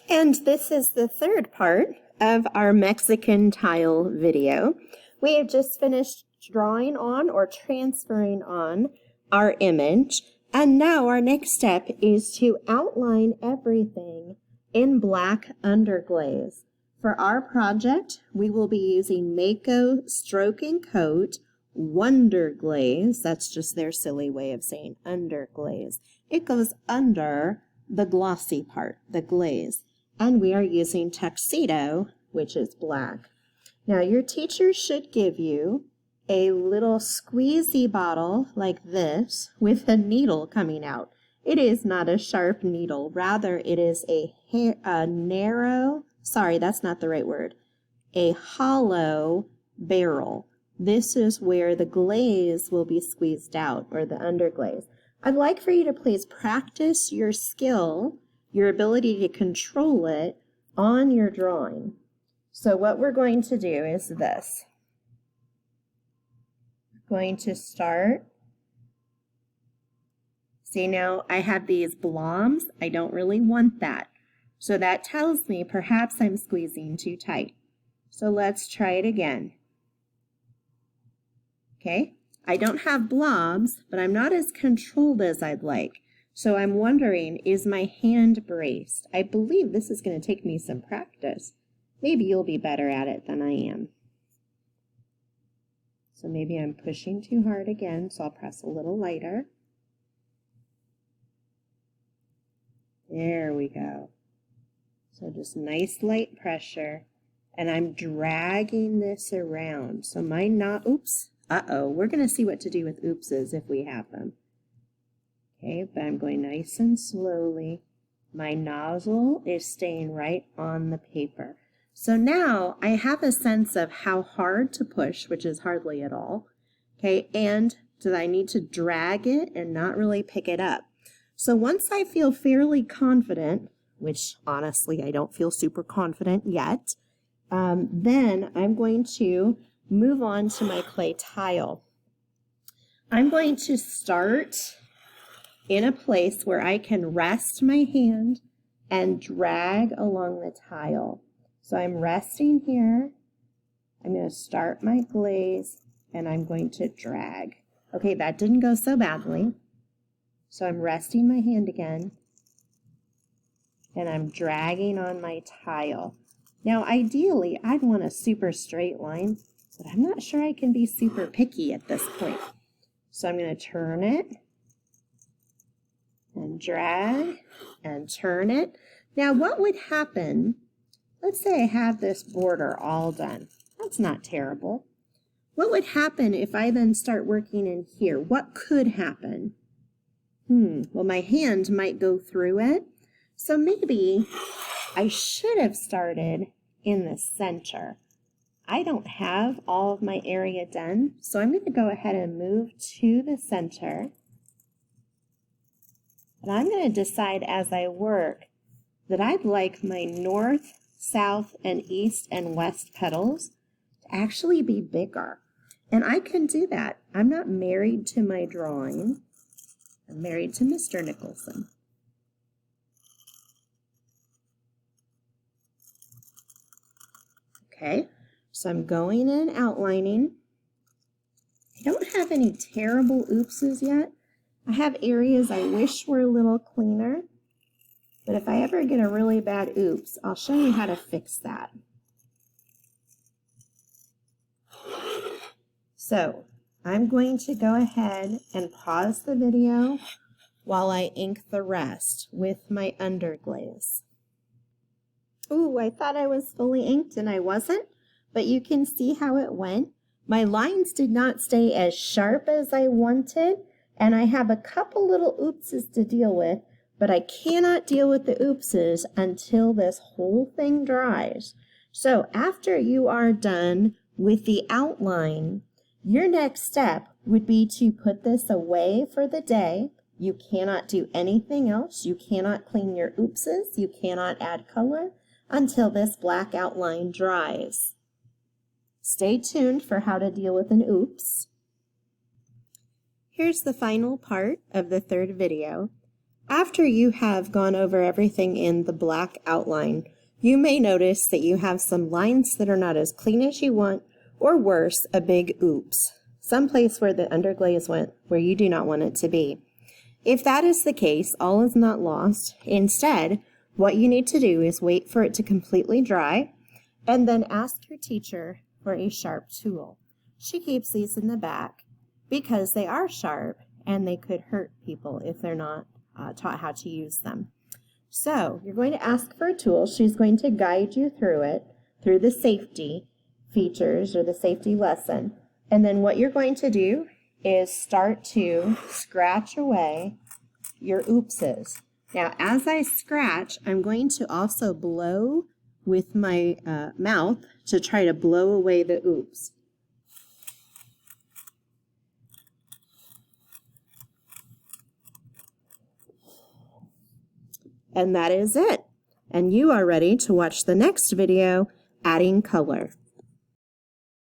And this is the third part of our Mexican tile video. We have just finished drawing on or transferring on our image. And now our next step is to outline everything in black underglaze. For our project, we will be using Mako Stroke and Coat Wonder Glaze. That's just their silly way of saying underglaze. It goes under the glossy part, the glaze. And we are using Tuxedo, which is black. Now your teacher should give you a little squeezy bottle like this with a needle coming out. It is not a sharp needle, rather it is a hollow barrel. This is where the glaze will be squeezed out, or the underglaze. I'd like for you to please practice your skill, your ability to control it on your drawing. So what we're going to do is this. We're going to start. See, now I have these blobs. I don't really want that. So that tells me perhaps I'm squeezing too tight. So let's try it again. Okay, I don't have blobs, but I'm not as controlled as I'd like. So I'm wondering, is my hand braced? I believe this is going to take me some practice. Maybe you'll be better at it than I am. So maybe I'm pushing too hard again, so I'll press a little lighter. There we go. So just nice light pressure, and I'm dragging this around. So my knot, oops, we're going to see what to do with oopses if we have them. Okay, but I'm going nice and slowly. My nozzle is staying right on the paper. So now I have a sense of how hard to push, which is hardly at all. Okay, and do I need to drag it and not really pick it up? So once I feel fairly confident, which honestly I don't feel super confident yet, then I'm going to move on to my clay tile. I'm going to start in a place where I can rest my hand and drag along the tile. So I'm resting here. I'm going to start my glaze and I'm going to drag. Okay, that didn't go so badly. So I'm resting my hand again and I'm dragging on my tile. Now ideally I'd want a super straight line, but I'm not sure I can be super picky at this point. So I'm going to turn it and drag and turn it. Now what would happen, let's say I have this border all done. That's not terrible. What would happen if I then start working in here? What could happen? Well, my hand might go through it. So maybe I should have started in the center. I don't have all of my area done, so I'm going to go ahead and move to the center. And I'm going to decide as I work that I'd like my north, south, and east and west petals to actually be bigger. And I can do that. I'm not married to my drawing. I'm married to Mr. Nicholson. Okay, so I'm going in outlining. I don't have any terrible oopses yet. I have areas I wish were a little cleaner, but if I ever get a really bad oops, I'll show you how to fix that. So I'm going to go ahead and pause the video while I ink the rest with my underglaze. Ooh, I thought I was fully inked and I wasn't, but you can see how it went. My lines did not stay as sharp as I wanted, and I have a couple little oopses to deal with, but I cannot deal with the oopses until this whole thing dries. So after you are done with the outline, your next step would be to put this away for the day. You cannot do anything else. You cannot clean your oopses. You cannot add color until this black outline dries. Stay tuned for how to deal with an oops. Here's the final part of the third video. After you have gone over everything in the black outline, you may notice that you have some lines that are not as clean as you want, or worse, a big oops, someplace where the underglaze went where you do not want it to be. If that is the case, all is not lost. Instead, what you need to do is wait for it to completely dry and then ask your teacher for a sharp tool. She keeps these in the back because they are sharp and they could hurt people if they're not taught how to use them. So you're going to ask for a tool. She's going to guide you through it, through the safety features or the safety lesson. And then what you're going to do is start to scratch away your oopses. Now, as I scratch, I'm going to also blow with my mouth to try to blow away the oops. And that is it. And you are ready to watch the next video, Adding Color.